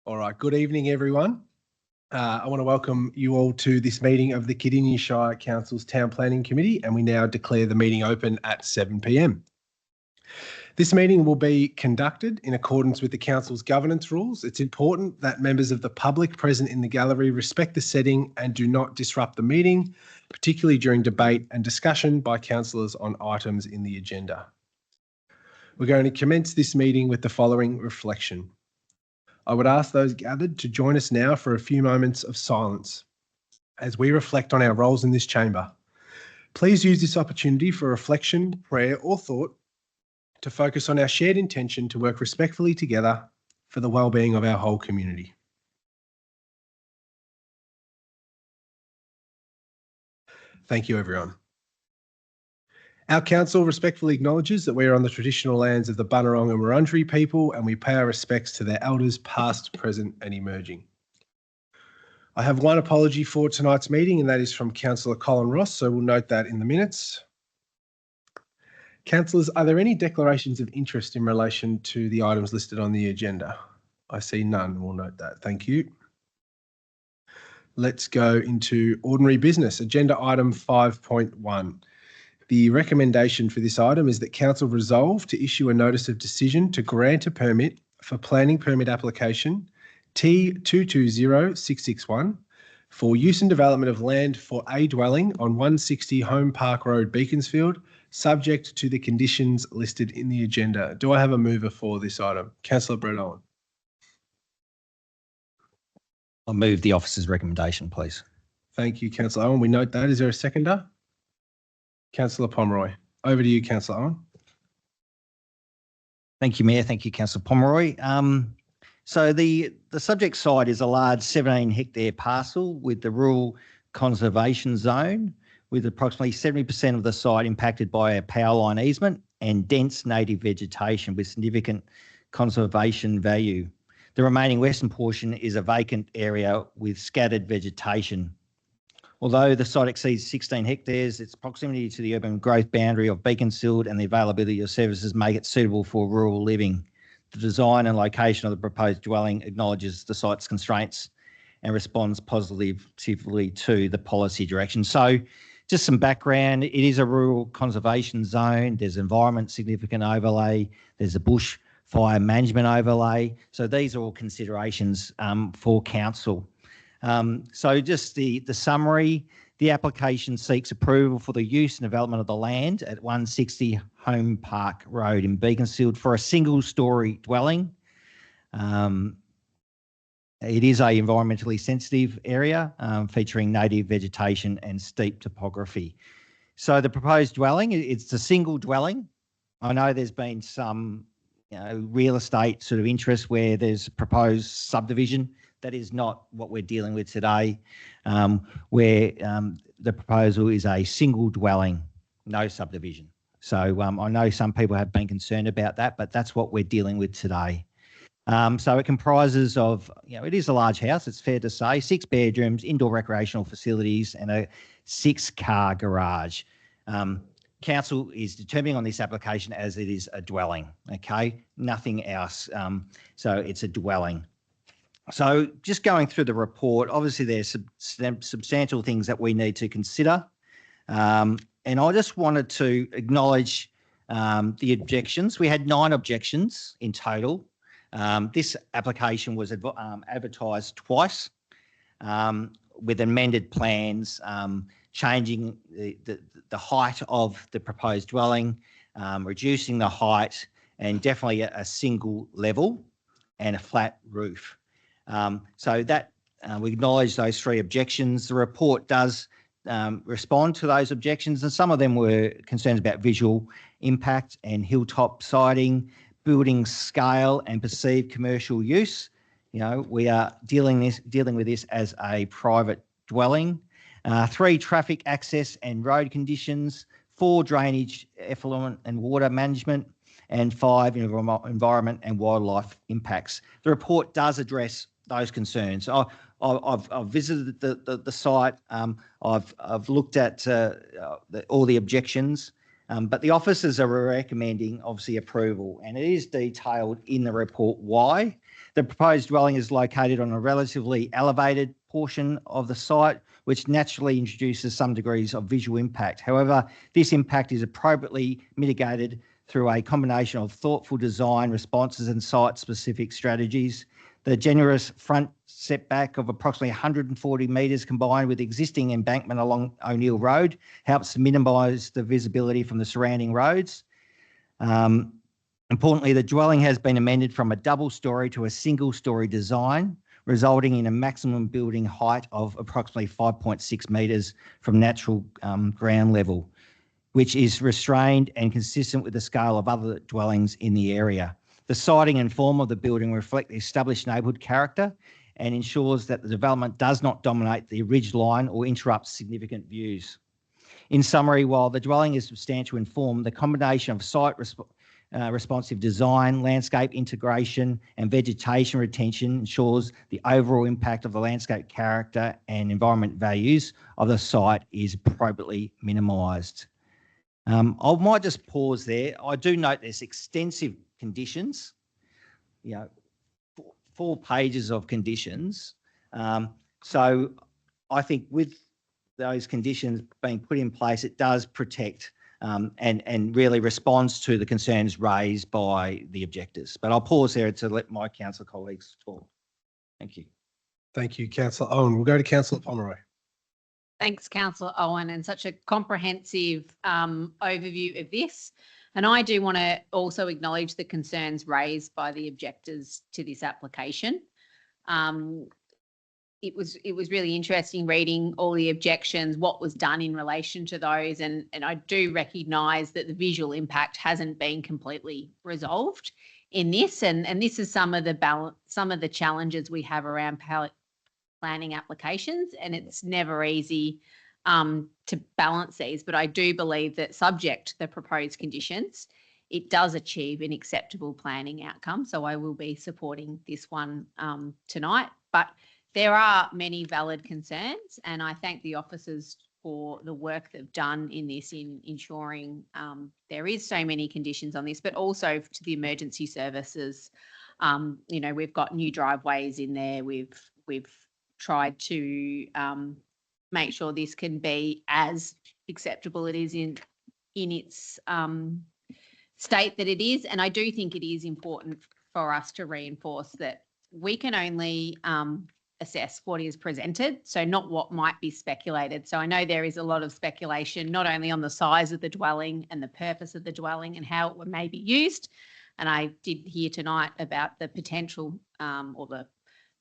All right, good evening, everyone. I want to welcome you all to this meeting of the Cardinia Shire Council's Town Planning Committee, and we now declare the meeting open at 7 p.m. This meeting will be conducted in accordance with the Council's governance rules. It's important that members of the public present in the gallery respect the setting and do not disrupt the meeting, particularly during debate and discussion by councillors on items in the agenda. We're going to commence this meeting with the following reflection. I would ask those gathered to join us now for a few moments of silence as we reflect on our roles in this chamber. Please use this opportunity for reflection, prayer, or thought to focus on our shared intention to work respectfully together for the well-being of our whole community. Thank you, everyone. Our council respectfully acknowledges that we are on the traditional lands of the Bunurong and Wurundjeri people, and we pay our respects to their elders past, present and emerging. I have one apology for tonight's meeting, and that is from Councillor Colin Ross, so we'll note that in the minutes. Councillors, are there any declarations of interest in relation to the items listed on the agenda? I see none. We'll note that. Thank you. Let's go into ordinary business. Agenda item 5.1. The recommendation for this item is that Council resolve to issue a notice of decision to grant a permit for planning permit application T220661 for use and development of land for a dwelling on 160 Home Park Road, Beaconsfield, subject to the conditions listed in the agenda. Do I have a mover for this item? Councillor Brett Owen. I'll move the officer's recommendation, please. Thank you, Councillor Owen. We note that. Is there a seconder? Councillor Pomeroy. Over to you, Councillor Owen. Thank you, Mayor. Thank you, Councillor Pomeroy. So the subject site is a large 17-hectare parcel with the rural conservation zone, with approximately 70% of the site impacted by a power line easement and dense native vegetation with significant conservation value. The remaining western portion is a vacant area with scattered vegetation. Although the site exceeds 16 hectares, its proximity to the urban growth boundary of Beaconsfield and the availability of services make it suitable for rural living. The design and location of the proposed dwelling acknowledges the site's constraints and responds positively to the policy direction. So just some background, it is a rural conservation zone. There's environment significant overlay. There's a bush fire management overlay. So these are all considerations for council. So just the summary, the application seeks approval for the use and development of the land at 160 Home Park Road in Beaconsfield for a single-storey dwelling. It is a environmentally sensitive area featuring native vegetation and steep topography. So the proposed dwelling, it's a single dwelling. I know there's been some real estate sort of interest where there's proposed subdivision. That is not what we're dealing with today, where the proposal is a single dwelling, no subdivision. So I know some people have been concerned about that, but that's what we're dealing with today. So it comprises of, it is a large house, it's fair to say, 6 bedrooms, indoor recreational facilities and a 6-car garage. Council is determining on this application as it is a dwelling, okay? Nothing else. So it's a dwelling. So just going through the report, obviously there's substantial things that we need to consider. And I just wanted to acknowledge the objections. We had 9 objections in total. This application was advertised twice with amended plans, changing the height of the proposed dwelling, reducing the height, and definitely a single level and a flat roof. So that we acknowledge those 3 objections. The report does respond to those objections, and some of them were concerns about visual impact and hilltop siding, building scale and perceived commercial use. We are dealing with this as a private dwelling. 3 traffic access and road conditions, 4 drainage, effluent and water management, and 5 environment and wildlife impacts. The report does address those concerns. I've visited the site. I've looked at all the objections. But the officers are recommending, obviously, approval, and it is detailed in the report why. The proposed dwelling is located on a relatively elevated portion of the site, which naturally introduces some degrees of visual impact. However, this impact is appropriately mitigated through a combination of thoughtful design responses and site-specific strategies. The generous front setback of approximately 140 metres combined with existing embankment along O'Neill Road helps to minimise the visibility from the surrounding roads. Importantly, the dwelling has been amended from a double-storey to a single-storey design, resulting in a maximum building height of approximately 5.6 metres from natural ground level, which is restrained and consistent with the scale of other dwellings in the area. The siding and form of the building reflect the established neighbourhood character and ensures that the development does not dominate the ridge line or interrupt significant views. In summary, while the dwelling is substantial in form, the combination of site responsive design, landscape integration and vegetation retention ensures the overall impact of the landscape character and environment values of the site is appropriately minimised. I might just pause there. I do note there's extensive conditions, 4 pages of conditions. So I think with those conditions being put in place, it does protect and really responds to the concerns raised by the objectors. But I'll pause there to let my council colleagues talk. Thank you. Thank you, Councillor Owen. We'll go to Councillor Pomeroy. Thanks, Councillor Owen, and such a comprehensive overview of this. And I do want to also acknowledge the concerns raised by the objectors to this application. It was really interesting reading all the objections, what was done in relation to those, and I do recognise that the visual impact hasn't been completely resolved in this, and this is some of the challenges we have around planning applications, and it's never easy to balance these. But I do believe that subject to the proposed conditions, it does achieve an acceptable planning outcome. So I will be supporting this one tonight. But there are many valid concerns, and I thank the officers for the work they've done in this, in ensuring there is so many conditions on this, but also to the emergency services. We've got new driveways in there. We've tried to make sure this can be as acceptable it is in its state that it is. And I do think it is important for us to reinforce that we can only assess what is presented, so not what might be speculated. So I know there is a lot of speculation, not only on the size of the dwelling and the purpose of the dwelling and how it may be used. And I did hear tonight about the potential or the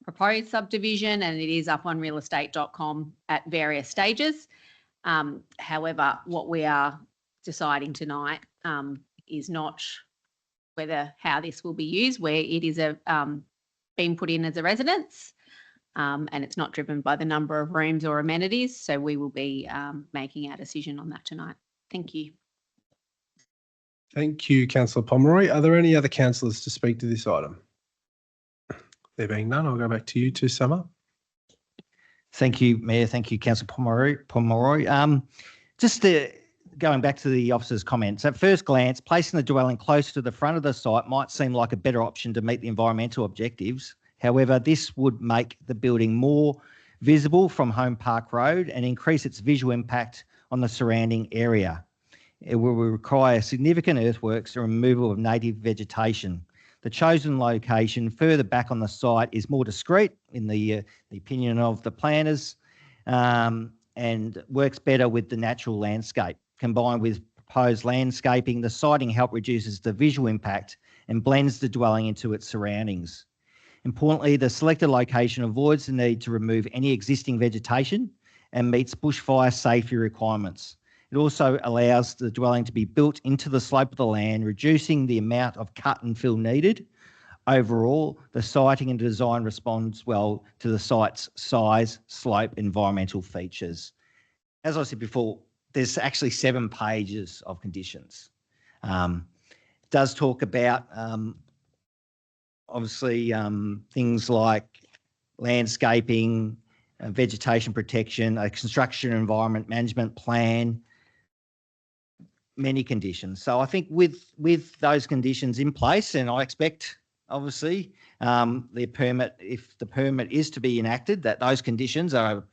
proposed subdivision, and it is up on realestate.com at various stages. However, what we are deciding tonight is not how this will be used, where it is being put in as a residence, and it's not driven by the number of rooms or amenities. So we will be making our decision on that tonight. Thank you. Thank you, Councillor Pomeroy. Are there any other councillors to speak to this item? There being none, I'll go back to you to sum up. Thank you, Mayor. Thank you, Councillor Pomeroy. Going back to the officer's comments, at first glance, placing the dwelling closer to the front of the site might seem like a better option to meet the environmental objectives. However, this would make the building more visible from Home Park Road and increase its visual impact on the surrounding area. It will require significant earthworks and removal of native vegetation. The chosen location further back on the site is more discreet in the opinion of the planners, and works better with the natural landscape. Combined with proposed landscaping, the siting help reduces the visual impact and blends the dwelling into its surroundings. Importantly, the selected location avoids the need to remove any existing vegetation and meets bushfire safety requirements. It also allows the dwelling to be built into the slope of the land, reducing the amount of cut and fill needed. Overall, the siting and design responds well to the site's size, slope, environmental features. As I said before, there's actually 7 pages of conditions. It does talk about, obviously, things like landscaping, vegetation protection, a construction environment management plan, many conditions. So I think with those conditions in place, and I expect obviously the permit, if the permit is to be enacted, that those conditions are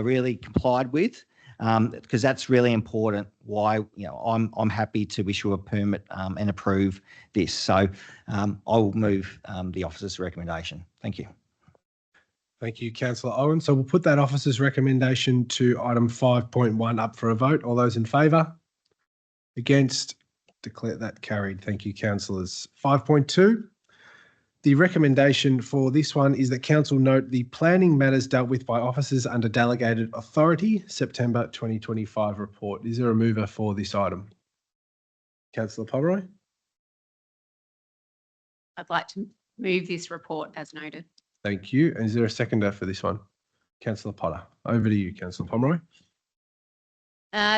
really complied with, because that's really important. Why, you know, I'm happy to issue a permit and approve this. So I will move the officer's recommendation. Thank you. Thank you, Councillor Owen. So we'll put that officer's recommendation to item 5.1 up for a vote. All those in favour? Against? Declare that carried. Thank you, councillors. 5.2. The recommendation for this one is that council note the planning matters dealt with by officers under delegated authority, September 2025 report. Is there a mover for this item? Councillor Pomeroy? I'd like to move this report as noted. Thank you. And is there a seconder for this one? Councillor Potter. Over to you, Councillor Pomeroy.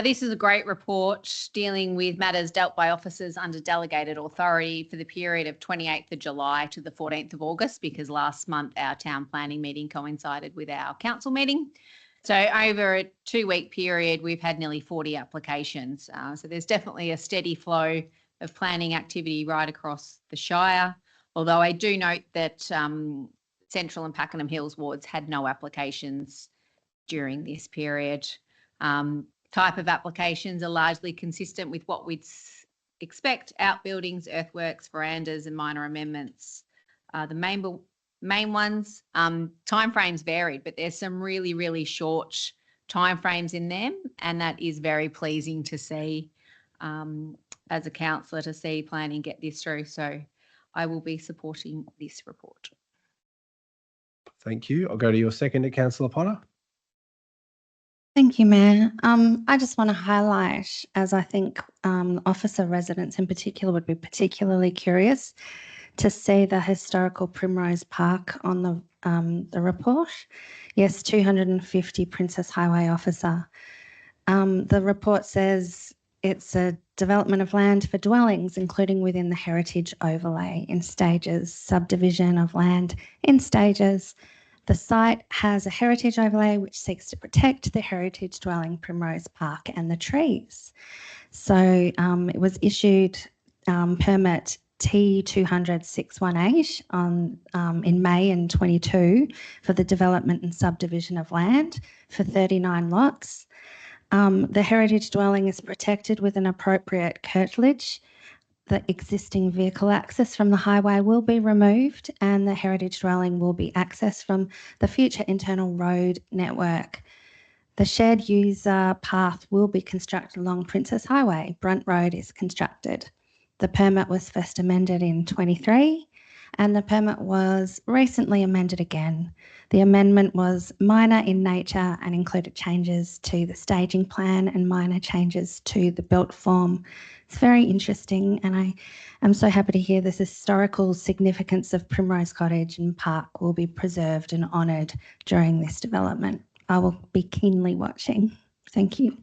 This is a great report dealing with matters dealt by officers under delegated authority for the period of 28th of July to the 14th of August, because last month our town planning meeting coincided with our council meeting. So over a 2-week period, we've had nearly 40 applications. So there's definitely a steady flow of planning activity right across the Shire, although I do note that Central and Pakenham Hills wards had no applications during this period. Type of applications are largely consistent with what we'd expect: outbuildings, earthworks, verandas and minor amendments. The main ones, timeframes varied, but there's some really, really short timeframes in them, and that is very pleasing to see as a councillor, to see planning get this through. So I will be supporting this report. Thank you. I'll go to your seconder, Councillor Potter. Thank you, Mayor. I just want to highlight, as I think officer residents in particular would be particularly curious to see the historical Primrose Park on the report. Yes, 250 Princess Highway officer. The report says it's a development of land for dwellings, including within the heritage overlay in stages, subdivision of land in stages. The site has a heritage overlay which seeks to protect the heritage dwelling Primrose Park and the trees. So it was issued permit T200-618 in May in 22 for the development and subdivision of land for 39 lots. The heritage dwelling is protected with an appropriate curtilage. The existing vehicle access from the highway will be removed and the heritage dwelling will be accessed from the future internal road network. The shared user path will be constructed along Princess Highway. Brunt Road is constructed. The permit was first amended in 23 and the permit was recently amended again. The amendment was minor in nature and included changes to the staging plan and minor changes to the built form. It's very interesting, and I am so happy to hear the historical significance of Primrose Cottage and Park will be preserved and honoured during this development. I will be keenly watching. Thank you.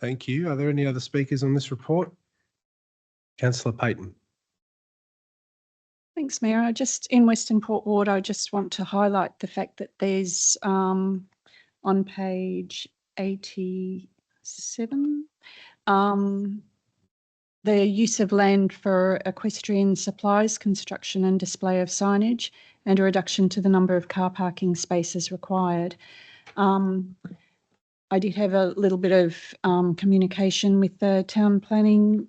Thank you. Are there any other speakers on this report? Councillor Payton. Thanks, Mayor. In Western Port Ward, I just want to highlight the fact that there's on page 87, the use of land for equestrian supplies, construction and display of signage, and a reduction to the number of car parking spaces required. I did have a little bit of communication with the town planning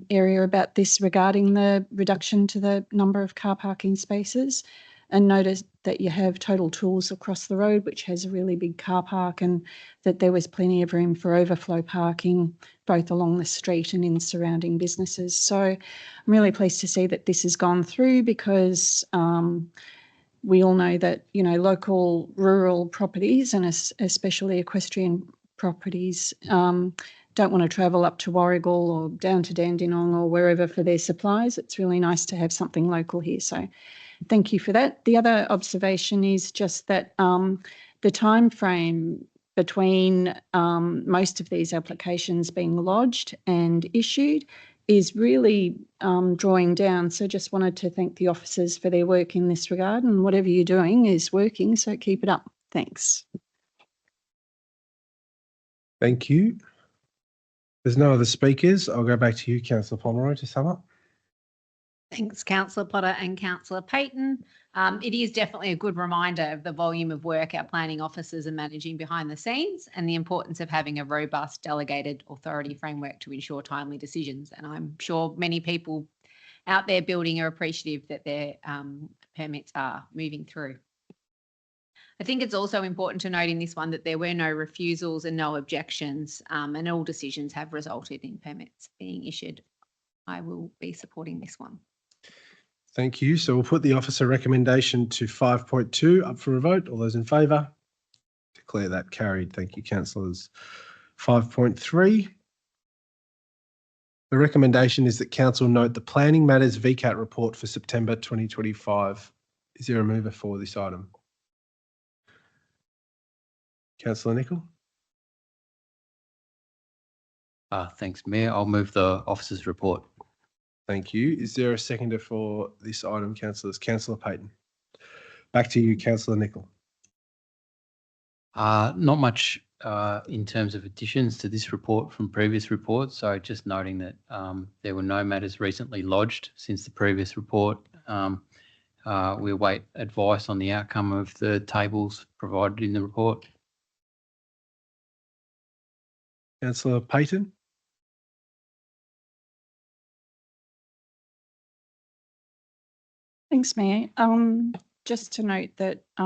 area about this regarding the reduction to the number of car parking spaces, and noticed that you have Total Tools across the road, which has a really big car park, and that there was plenty of room for overflow parking both along the street and in surrounding businesses. So I'm really pleased to see that this has gone through, because we all know that, you know, local rural properties and especially equestrian properties don't want to travel up to Warragul or down to Dandenong or wherever for their supplies. It's really nice to have something local here. So thank you for that. The other observation is just that the time frame between most of these applications being lodged and issued is really drawing down. So just wanted to thank the officers for their work in this regard, and whatever you're doing is working, so keep it up. Thanks. Thank you. There's no other speakers. I'll go back to you, Councillor Pomeroy, to sum up. Thanks, Councillor Potter and Councillor Payton. It is definitely a good reminder of the volume of work our planning officers are managing behind the scenes and the importance of having a robust delegated authority framework to ensure timely decisions. And I'm sure many people out there building are appreciative that their permits are moving through. I think it's also important to note in this one that there were no refusals and no objections, and all decisions have resulted in permits being issued. I will be supporting this one. Thank you. So we'll put the officer recommendation to 5.2 up for a vote. All those in favour? Declare that carried. Thank you, councillors. 5.3. The recommendation is that council note the Planning Matters VCAT report for September 2025. Is there a mover for this item? Councillor Nicol? Thanks, Mayor. I'll move the officer's report. Thank you. Is there a seconder for this item, councillors? Councillor Payton. Back to you, Councillor Nicol. Not much in terms of additions to this report from previous reports. So just noting that there were no matters recently lodged since the previous report. We await advice on the outcome of the tables provided in the report. Councillor Payton. Thanks, Mayor. Just to note that there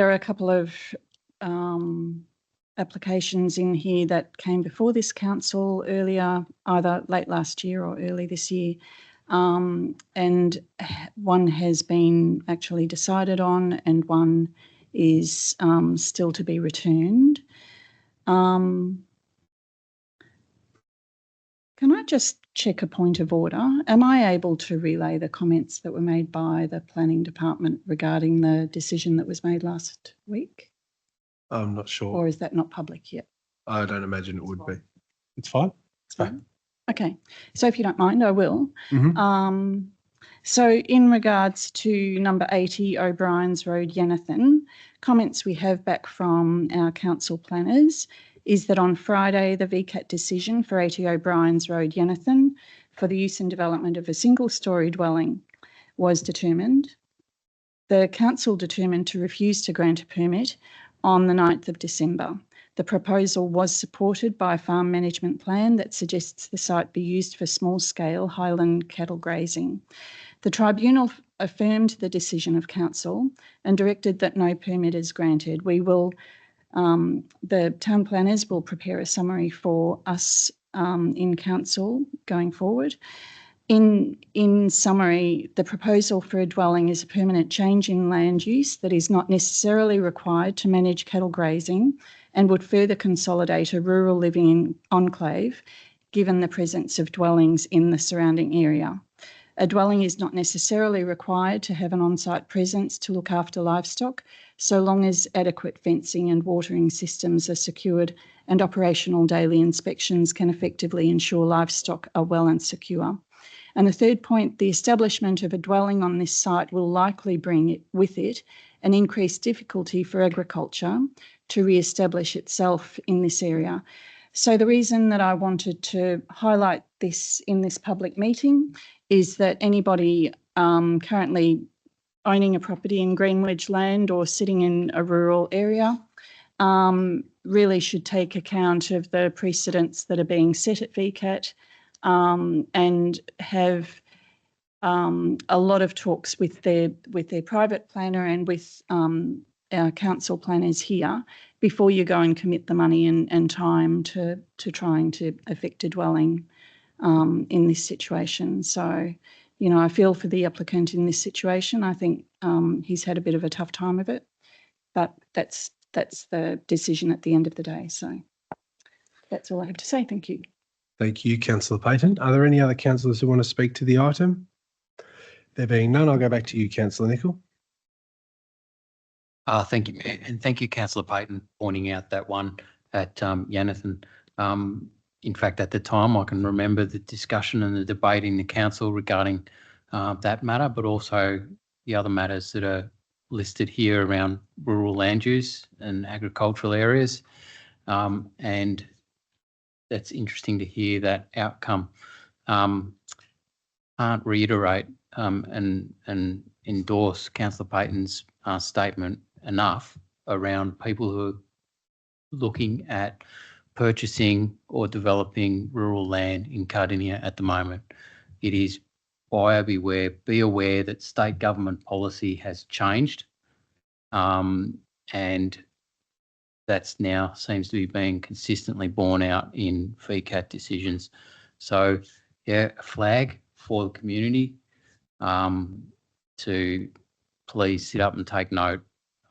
are a couple of applications in here that came before this council earlier, either late last year or early this year, and one has been actually decided on and one is still to be returned. Can I just check a point of order? Am I able to relay the comments that were made by the planning department regarding the decision that was made last week? I'm not sure. Or is that not public yet? I don't imagine it would be. It's fine. It's fine. Okay. So if you don't mind, I will. Mm-hmm. So in regards to number 80 O'Brien's Road, Yenathan, comments we have back from our council planners is that on Friday, the VCAT decision for 80 O'Brien's Road, Yenathan, for the use and development of a single-storey dwelling was determined. The council determined to refuse to grant a permit on the 9th of December. The proposal was supported by a farm management plan that suggests the site be used for small-scale highland cattle grazing. The tribunal affirmed the decision of council and directed that no permit is granted. The town planners will prepare a summary for us in council going forward. In summary, the proposal for a dwelling is a permanent change in land use that is not necessarily required to manage cattle grazing and would further consolidate a rural living enclave given the presence of dwellings in the surrounding area. A dwelling is not necessarily required to have an on-site presence to look after livestock, so long as adequate fencing and watering systems are secured and operational daily inspections can effectively ensure livestock are well and secure. And the third point, the establishment of a dwelling on this site will likely bring with it an increased difficulty for agriculture to re-establish itself in this area. So the reason that I wanted to highlight this in this public meeting is that anybody currently owning a property in Greenwich land or sitting in a rural area really should take account of the precedents that are being set at VCAT and have a lot of talks with their private planner and with our council planners here before you go and commit the money and time to trying to effect a dwelling in this situation. So, you know, I feel for the applicant in this situation. I think he's had a bit of a tough time of it, but that's the decision at the end of the day. So that's all I have to say. Thank you. Thank you, Councillor Payton. Are there any other councillors who want to speak to the item? There being none, I'll go back to you, Councillor Nicol. Thank you, Mayor, and thank you, Councillor Payton, pointing out that one at Yenathan. In fact, at the time, I can remember the discussion and the debate in the council regarding that matter, but also the other matters that are listed here around rural land use and agricultural areas. And that's interesting to hear that outcome. Can't reiterate and endorse Councillor Payton's statement enough around people who are looking at purchasing or developing rural land in Cardinia at the moment. It is buyer beware. Be aware that state government policy has changed, and that's now seems to be being consistently borne out in VCAT decisions. So, yeah, a flag for the community to please sit up and take note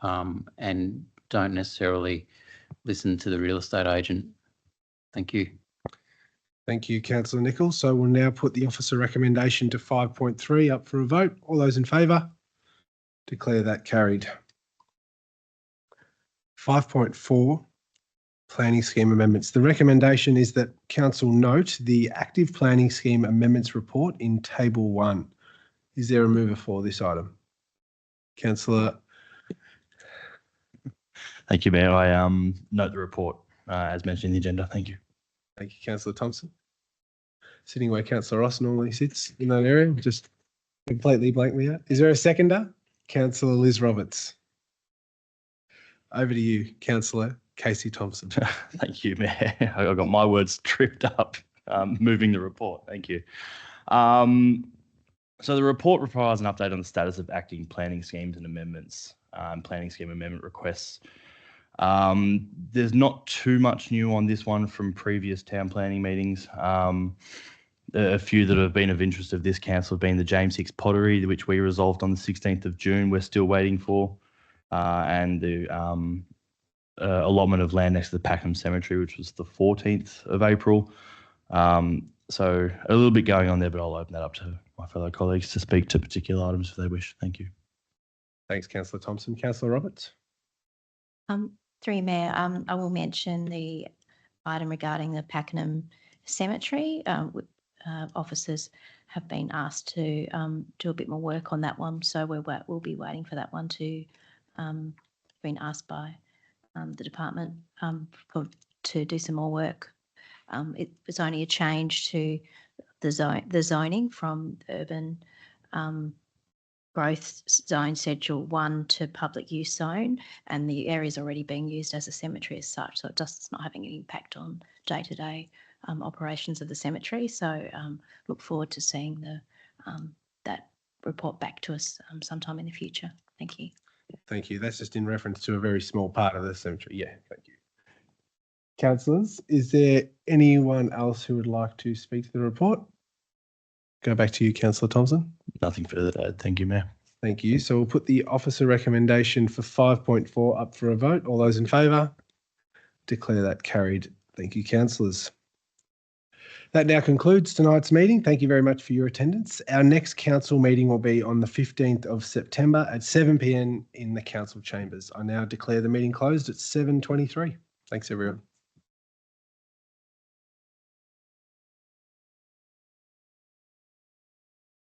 and don't necessarily listen to the real estate agent. Thank you. Thank you, Councillor Nichols. So we'll now put the officer recommendation to 5.3 up for a vote. All those in favour? Declare that carried. 5.4, planning scheme amendments. The recommendation is that Council note the active planning scheme amendments report in Table 1. Is there a mover for this item? Councillor. Thank you, Mayor. I note the report as mentioned in the agenda. Thank you. Thank you, Councillor Thompson. Sitting where Councillor Ross normally sits in that area, just completely blank me out. Is there a seconder? Councillor Liz Roberts. Over to you, Councillor Casey Thompson. Thank you, Mayor. I got my words tripped up moving the report. Thank you. So the report requires an update on the status of acting planning schemes and amendments, planning scheme amendment requests. There's not too much new on this one from previous town planning meetings. A few that have been of interest of this council have been the James Hicks Pottery, which we resolved on the 16th of June. We're still waiting for, and the allotment of land next to the Packham Cemetery, which was the 14th of April. So a little bit going on there, but I'll open that up to my fellow colleagues to speak to particular items if they wish. Thank you. Thanks, Councillor Thompson. Councillor Roberts. Through Mayor, I will mention the item regarding the Pakenham Cemetery. Officers have been asked to do a bit more work on that one, so we'll be waiting for that one to been asked by the department to do some more work. It was only a change to the zoning from urban growth zone schedule 1 to public use zone, and the area is already being used as a cemetery as such, so it's not having any impact on day-to-day operations of the cemetery. So look forward to seeing that report back to us sometime in the future. Thank you. Thank you. That's just in reference to a very small part of the cemetery. Yeah, thank you. Councillors, is there anyone else who would like to speak to the report? Go back to you, Councillor Thompson. Nothing further to add. Thank you, Mayor. Thank you. So we'll put the officer recommendation for 5.4 up for a vote. All those in favour? Declare that carried. Thank you, councillors. That now concludes tonight's meeting. Thank you very much for your attendance. Our next council meeting will be on the 15th of September at 7 p.m. in the council chambers. I now declare the meeting closed at 7:23. Thanks, everyone.